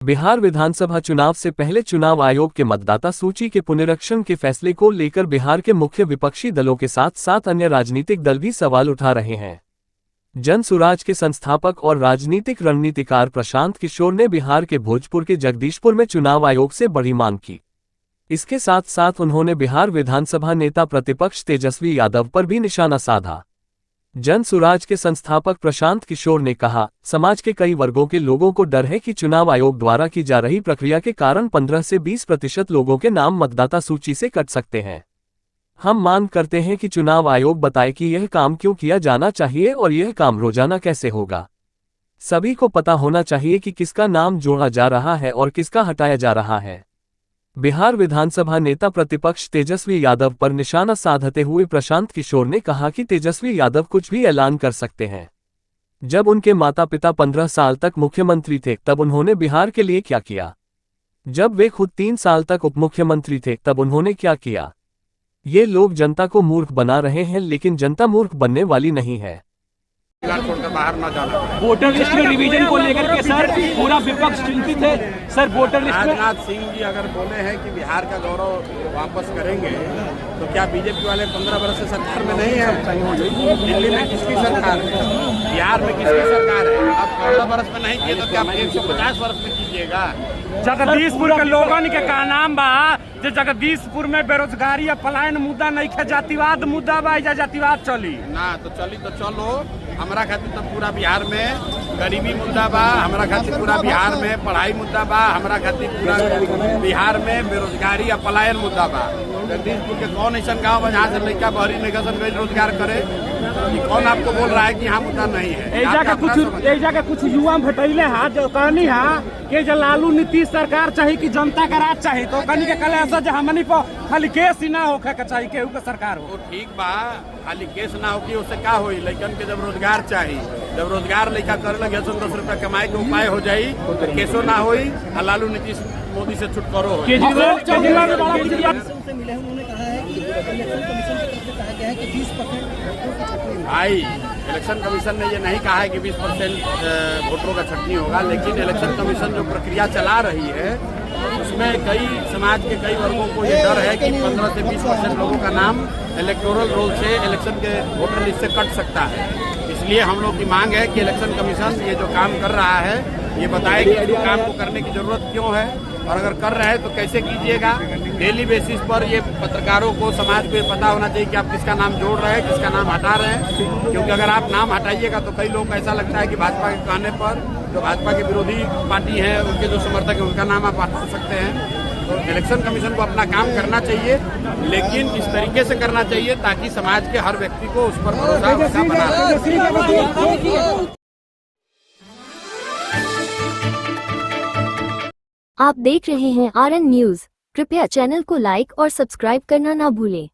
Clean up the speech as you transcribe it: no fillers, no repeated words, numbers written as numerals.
बिहार विधानसभा चुनाव से पहले चुनाव आयोग के मतदाता सूची के पुनरीक्षण के फैसले को लेकर बिहार के मुख्य विपक्षी दलों के साथ साथ अन्य राजनीतिक दल भी सवाल उठा रहे हैं। जन सुराज के संस्थापक और राजनीतिक रणनीतिकार प्रशांत किशोर ने बिहार के भोजपुर के जगदीशपुर में चुनाव आयोग से बड़ी मांग की। इसके साथ साथ उन्होंने बिहार विधानसभा नेता प्रतिपक्ष तेजस्वी यादव पर भी निशाना साधा। जन सुराज के संस्थापक प्रशांत किशोर ने कहा, समाज के कई वर्गों के लोगों को डर है कि चुनाव आयोग द्वारा की जा रही प्रक्रिया के कारण 15 से 20% लोगों के नाम मतदाता सूची से कट सकते हैं। हम मांग करते हैं कि चुनाव आयोग बताए कि यह काम क्यों किया जाना चाहिए और यह काम रोजाना कैसे होगा। सभी को पता होना चाहिए कि किसका नाम जोड़ा जा रहा है और किसका हटाया जा रहा है। बिहार विधानसभा नेता प्रतिपक्ष तेजस्वी यादव पर निशाना साधते हुए प्रशांत किशोर ने कहा कि तेजस्वी यादव कुछ भी ऐलान कर सकते हैं। जब उनके माता पिता 15 साल तक मुख्यमंत्री थे तब उन्होंने बिहार के लिए क्या किया? जब वे खुद 3 साल तक उप मुख्यमंत्री थे तब उन्होंने क्या किया? ये लोग जनता को मूर्ख बना रहे हैं, लेकिन जनता मूर्ख बनने वाली नहीं है। छोड़कर बाहर न जाना। वोटर लिस्ट में रिवीजन को लेकर के सर पूरा विपक्ष चिंतित है। सर वोटर लिस्ट में राजनाथ सिंह जी अगर बोले हैं कि बिहार का गौरव वापस करेंगे तो क्या बीजेपी वाले 15 वर्ष से सरकार में नहीं है? दिल्ली में किसकी सरकार है? बिहार में किसकी सरकार है? अब 15 वर्ष में नहीं किए तो क्या 150 वर्ष में कीजिएगा? जगदीशपुर के लोगन के का नाम बा जो जगदीशपुर में बेरोजगारी या पलायन मुद्दा नहीं है, जातिवाद मुद्दा बा। जातिवाद चली ना तो चली तो चलो। हमारा खातिर तो पूरा बिहार में गरीबी मुद्दा बा, हमारा खातिर पूरा बिहार में पढ़ाई मुद्दा बा, हमारा खातिर पूरा बिहार में बेरोजगारी या पलायन मुद्दा बा। जगदीशपुर के कौन ऐसा गाँव है जहाँ से लड़का बहरी निकसन गई रोजगार करे? कौन आपको बोल रहा है कि यहाँ मुद्दा नहीं है? एजा कुछ युवा भटैले हा जो कहनी हा कि जो लालू नीतीश सरकार चाहिए कि जनता का राज चाहिए, तो कहनी के कल ऐसा जो हमनी पर खाली केस ही ना होखे के चाहिए, केहू के सरकार हो। ठीक बा, खाली केस ना हो कि उससे क्या होई? लेकिन के जब रोजगार चाहिए, जब रोजगार लेखा करे लगे 10 रुपया कमाई के उपाय हो जाये तो केसो ना होई, लालू नीतीश मोदी से छुटकारो हो। भाई इलेक्शन कमीशन ने ये नहीं कहा है कि 20% वोटरों का छटनी होगा, लेकिन इलेक्शन कमीशन जो प्रक्रिया चला रही है उसमें कई समाज के कई वर्गों को ये डर है कि 15 से 20% लोगों का नाम इलेक्टोरल रोल से इलेक्शन के वोटर लिस्ट से कट सकता है। इसलिए हम लोग की मांग है कि इलेक्शन कमीशन ये जो काम कर रहा है ये बताए कि इस काम को करने की जरूरत क्यों है, और अगर कर रहे हैं तो कैसे कीजिएगा। डेली बेसिस पर ये पत्रकारों को, समाज को ये पता होना चाहिए कि आप किसका नाम जोड़ रहे हैं, किसका नाम हटा रहे हैं। क्योंकि अगर आप नाम हटाइएगा तो कई लोग को ऐसा लगता है कि भाजपा के कहने पर जो भाजपा के विरोधी पार्टी है उनके जो समर्थक है उनका नाम आप हटा सकते हैं। तो इलेक्शन कमीशन को अपना काम करना चाहिए, लेकिन इस तरीके से करना चाहिए ताकि समाज के हर व्यक्ति को उस पर भरोसा बना रहे। आप देख रहे हैं RN न्यूज। कृपया चैनल को लाइक और सब्सक्राइब करना ना भूलें।